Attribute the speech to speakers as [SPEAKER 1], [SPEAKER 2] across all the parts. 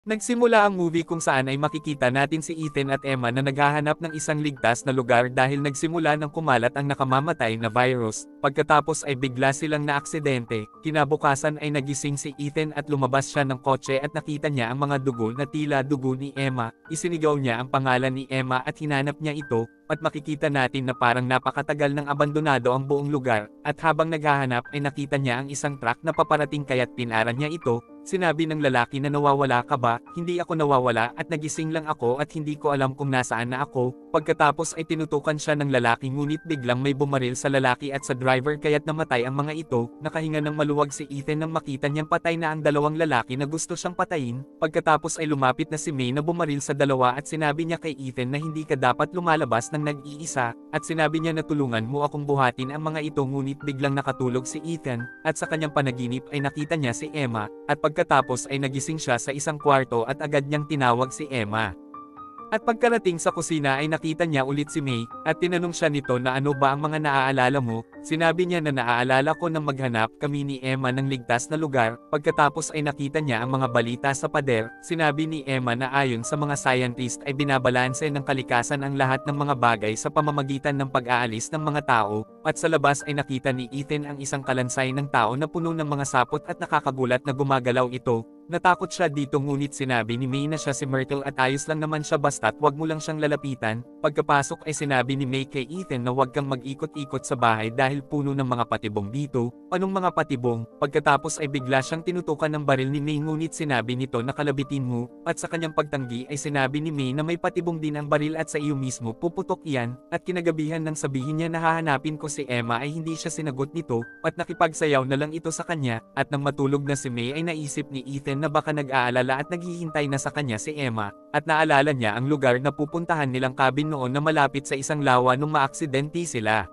[SPEAKER 1] Nagsimula ang movie kung saan ay makikita natin si Ethan at Emma na naghahanap ng isang ligtas na lugar dahil nagsimula ng kumalat ang nakamamatay na virus. Pagkatapos ay bigla silang naaksidente, kinabukasan ay nagising si Ethan at lumabas siya ng kotse at nakita niya ang mga dugo na tila dugo ni Emma. Isinigaw niya ang pangalan ni Emma at hinanap niya ito, at makikita natin na parang napakatagal ng abandonado ang buong lugar, at habang naghahanap ay nakita niya ang isang truck na paparating kaya't pinaran niya ito. Sinabi ng lalaki na nawawala ka ba? Hindi ako nawawala at nagising lang ako at hindi ko alam kung nasaan na ako. Pagkatapos ay tinutukan siya ng lalaki ngunit biglang may bumaril sa lalaki at sa driver kaya't namatay ang mga ito. Nakahinga ng maluwag si Ethan nang makita niyang patay na ang dalawang lalaki na gusto siyang patayin. Pagkatapos ay lumapit na si May na bumaril sa dalawa at sinabi niya kay Ethan na hindi ka dapat lumalabas ng nag-iisa, at sinabi niya na tulungan mo akong buhatin ang mga ito ngunit biglang nakatulog si Ethan, at sa kanyang panaginip ay nakita niya si Emma, at pagkatapos ay nagising siya sa isang kwarto at agad niyang tinawag si Emma. At pagkarating sa kusina ay nakita niya ulit si May, at tinanong siya nito na ano ba ang mga naaalala mo. Sinabi niya na naaalala ko nang maghanap kami ni Emma ng ligtas na lugar. Pagkatapos ay nakita niya ang mga balita sa pader. Sinabi ni Emma na ayon sa mga scientist ay binabalanse ng kalikasan ang lahat ng mga bagay sa pamamagitan ng pag-aalis ng mga tao, at sa labas ay nakita ni Ethan ang isang kalansay ng tao na puno ng mga sapot at nakakagulat na gumagalaw ito. Natakot siya dito ngunit sinabi ni May na siya si Myrtle at ayos lang naman siya basta't wag mo lang siyang lalapitan. Pagkapasok ay sinabi ni May kay Ethan na wag kang mag-ikot-ikot sa bahay dahil puno ng mga patibong dito. Anong mga patibong? Pagkatapos ay bigla siyang tinutukan ng baril ni May ngunit sinabi nito na kalabitin mo, at sa kanyang pagtanggi ay sinabi ni May na may patibong din ang baril at sa iyo mismo puputok yan, at kinagabihan nang sabihin niya na hahanapin ko si Emma ay hindi siya sinagot nito, at nakipagsayaw na lang ito sa kanya, at nang matulog na si May ay naisip ni Ethan na baka nag-aalala at naghihintay na sa kanya si Emma, at naalala niya ang lugar na pupuntahan nilang cabin noon na malapit sa isang lawa nung maaksidente sila.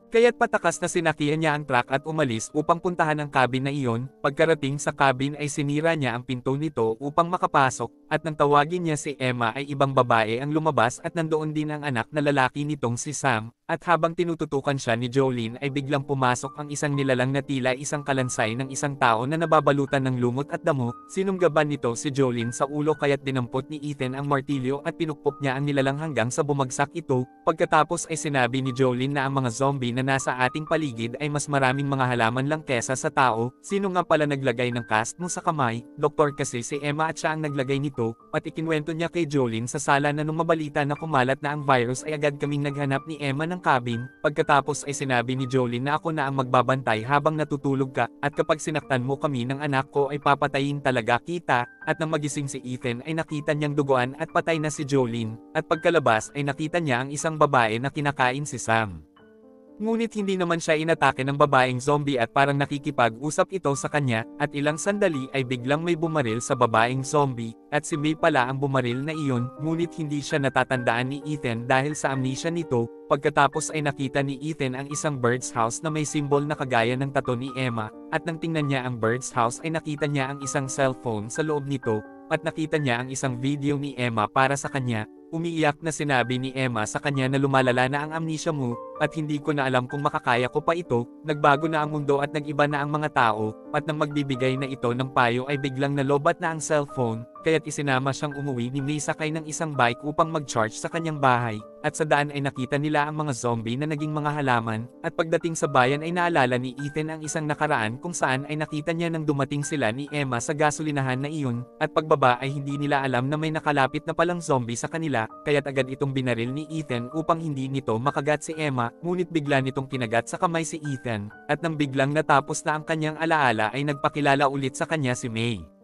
[SPEAKER 1] Kaya't patakas na sinakihan niya ang truck at umalis upang puntahan ang cabin na iyon. Pagkarating sa cabin ay sinira niya ang pinto nito upang makapasok, at nang tawagin niya si Emma ay ibang babae ang lumabas at nandoon din ang anak na lalaki nitong si Sam, at habang tinututukan siya ni Jolene ay biglang pumasok ang isang nilalang na tila isang kalansay ng isang tao na nababalutan ng lumot at damo. Sinunggaban nito si Jolene sa ulo kaya't dinampot ni Ethan ang martilyo at pinukpok niya ang nilalang hanggang sa bumagsak ito. Pagkatapos ay sinabi ni Jolene na ang mga zombie na nasa ating paligid ay mas maraming mga halaman lang kesa sa tao. Sino nga pala naglagay ng cast mo sa kamay? Doktor kasi si Emma at siya ang naglagay nito, at ikinwento niya kay Jolene sa sala na nung mabalita na kumalat na ang virus ay agad kaming naghanap ni Emma ng cabin. Pagkatapos ay sinabi ni Jolene na ako na ang magbabantay habang natutulog ka, at kapag sinaktan mo kami ng anak ko ay papatayin talaga kita, at nang magising si Ethan ay nakita niyang duguan at patay na si Jolene, at pagkalabas ay nakita niya ang isang babae na kinakain si Sam. Ngunit hindi naman siya inatake ng babaeng zombie at parang nakikipag-usap ito sa kanya, at ilang sandali ay biglang may bumaril sa babaeng zombie, at si May pala ang bumaril na iyon, ngunit hindi siya natatandaan ni Ethan dahil sa amnesia nito. Pagkatapos ay nakita ni Ethan ang isang bird's house na may symbol na kagaya ng tato ni Emma, at nang tingnan niya ang bird's house ay nakita niya ang isang cellphone sa loob nito, at nakita niya ang isang video ni Emma para sa kanya. Umiiyak na sinabi ni Emma sa kanya na lumalala na ang amnesia mo, at hindi ko na alam kung makakaya ko pa ito. Nagbago na ang mundo at nag-iba na ang mga tao, at nang magbibigay na ito ng payo ay biglang nalobat na ang cellphone, kaya't isinama siyang umuwi ni May sakay ng isang bike upang mag-charge sa kanyang bahay, at sa daan ay nakita nila ang mga zombie na naging mga halaman, at pagdating sa bayan ay naalala ni Ethan ang isang nakaraan kung saan ay nakita niya nang dumating sila ni Emma sa gasolinahan na iyon, at pagbaba ay hindi nila alam na may nakalapit na palang zombie sa kanila, kaya't agad itong binaril ni Ethan upang hindi nito makagat si Emma, ngunit bigla nitong kinagat sa kamay si Ethan, at nang biglang natapos na ang kanyang alaala ay nagpakilala ulit sa kanya si May.